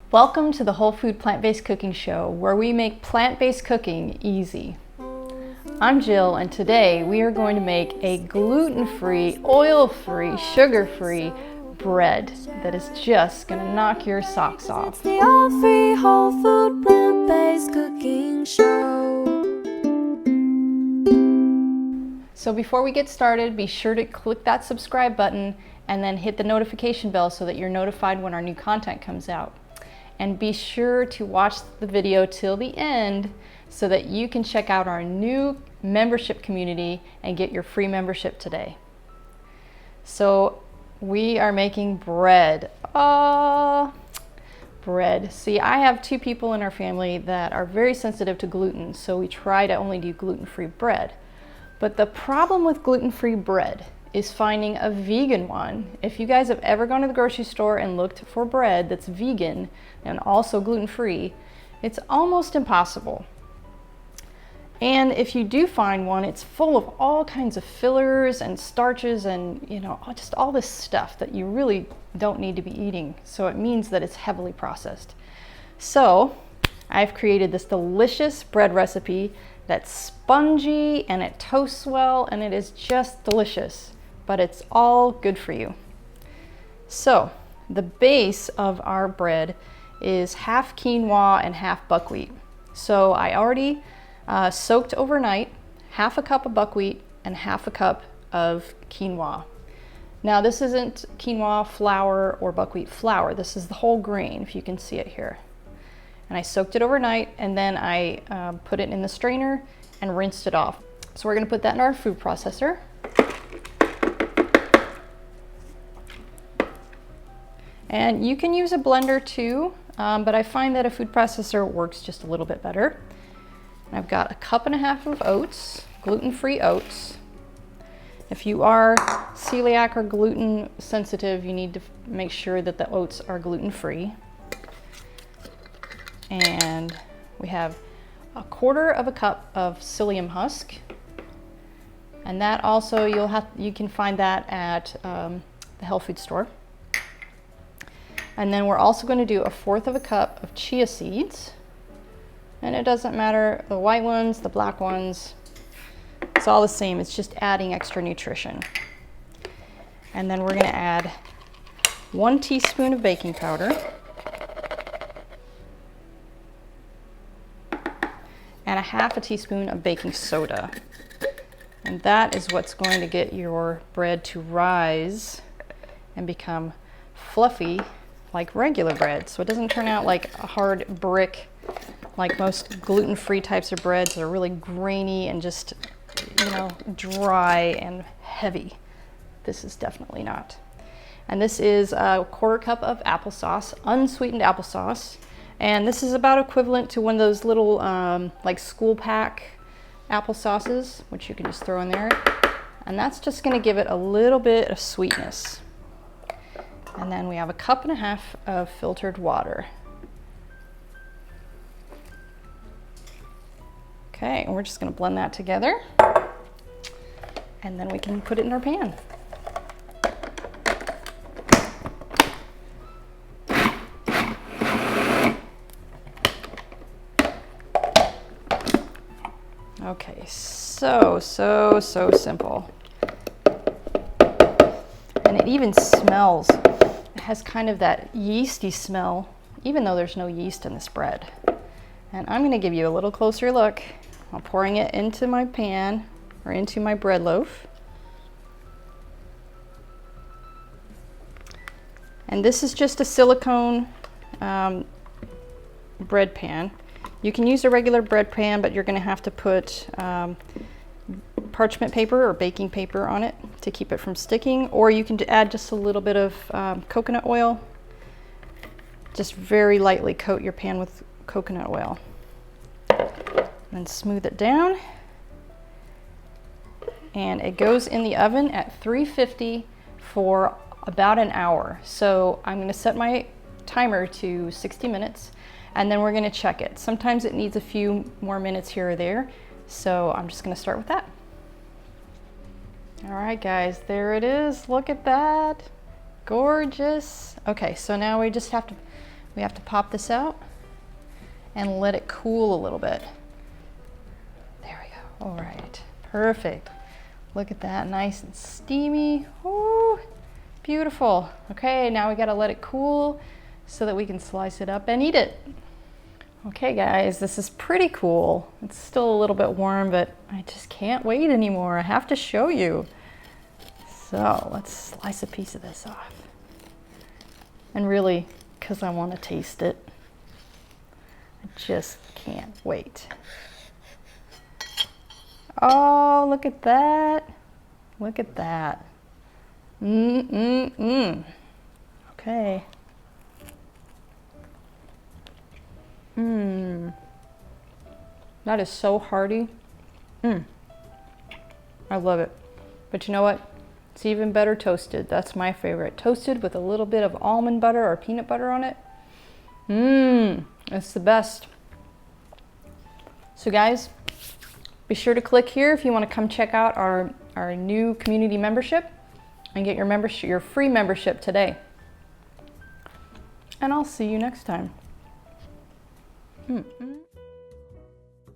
Welcome to the Whole Food Plant-Based Cooking Show, where we make plant-based cooking easy. I'm Jill, and today we are going to make a gluten-free, oil-free, sugar-free bread that is just going to knock your socks off. It's the all-free whole food plant-based cooking show. So before we get started, be sure to click that subscribe button and then hit the notification bell so that you're notified when our new content comes out. And be sure to watch the video till the end so that you can check out our new membership community and get your free membership today. So we are making bread. Bread. See, I have two people in our family that are very sensitive to gluten, so we try to only do gluten-free bread. But the problem with gluten-free bread is finding a vegan one. If you guys have ever gone to the grocery store and looked for bread that's vegan and also gluten-free, it's almost impossible. And if you do find one, it's full of all kinds of fillers and starches and, just all this stuff that you really don't need to be eating. So it means that it's heavily processed. So I've created this delicious bread recipe that's spongy and it toasts well and it is just delicious, but it's all good for you. So the base of our bread is half quinoa and half buckwheat. So I already soaked overnight half a cup of buckwheat and half a cup of quinoa. Now this isn't quinoa flour or buckwheat flour. This is the whole grain, if you can see it here. And I soaked it overnight and then I put it in the strainer and rinsed it off. So we're gonna put that in our food processor. And you can use a blender too, but I find that a food processor works just a little bit better. And I've got a cup and a half of oats, gluten-free oats. If you are celiac or gluten sensitive, you need to make sure that the oats are gluten-free. And we have a quarter of a cup of psyllium husk. And that also, you can find that at the health food store. And then we're also going to do a fourth of a cup of chia seeds. And it doesn't matter, the white ones, the black ones, it's all the same. It's just adding extra nutrition. And then we're going to add 1 teaspoon of baking powder and a half a teaspoon of baking soda. And that is what's going to get your bread to rise and become fluffy like regular bread. So it doesn't turn out like a hard brick like most gluten-free types of breads that are really grainy and just, dry and heavy. This is definitely not. And this is a quarter cup of applesauce, unsweetened applesauce. And this is about equivalent to one of those little like school pack applesauces, which you can just throw in there. And that's just gonna give it a little bit of sweetness. And then we have a cup and a half of filtered water. Okay, and we're just gonna blend that together. And then we can put it in our pan. Okay, so simple. And it even smells. It has kind of that yeasty smell, even though there's no yeast in this bread. And I'm gonna give you a little closer look. I'm pouring it into my pan, or into my bread loaf. And this is just a silicone bread pan. You can use a regular bread pan, but you're gonna have to put parchment paper or baking paper on it to keep it from sticking, or you can add just a little bit of coconut oil. Just very lightly coat your pan with coconut oil. And smooth it down. And it goes in the oven at 350 for about an hour. So I'm gonna set my timer to 60 minutes and then we're gonna check it. Sometimes it needs a few more minutes here or there. So I'm just gonna start with that. All right, guys, there it is. Look at that. Gorgeous. Okay, so now we just have to We have to pop this out and let it cool a little bit. There we go. All right, perfect. Look at that, nice and steamy. Ooh, beautiful. Okay, now we gotta let it cool so that we can slice it up and eat it. Okay guys, this is pretty cool. It's still a little bit warm, but I just can't wait anymore. I have to show you. So let's slice a piece of this off. And really, because I want to taste it, I just can't wait. Oh, look at that. Look at that. Okay. That is so hearty. I love it. But you know what? It's even better toasted. That's my favorite. Toasted with a little bit of almond butter or peanut butter on it. It's the best. So guys, be sure to click here if you want to come check out our new community membership and get your free membership today. And I'll see you next time.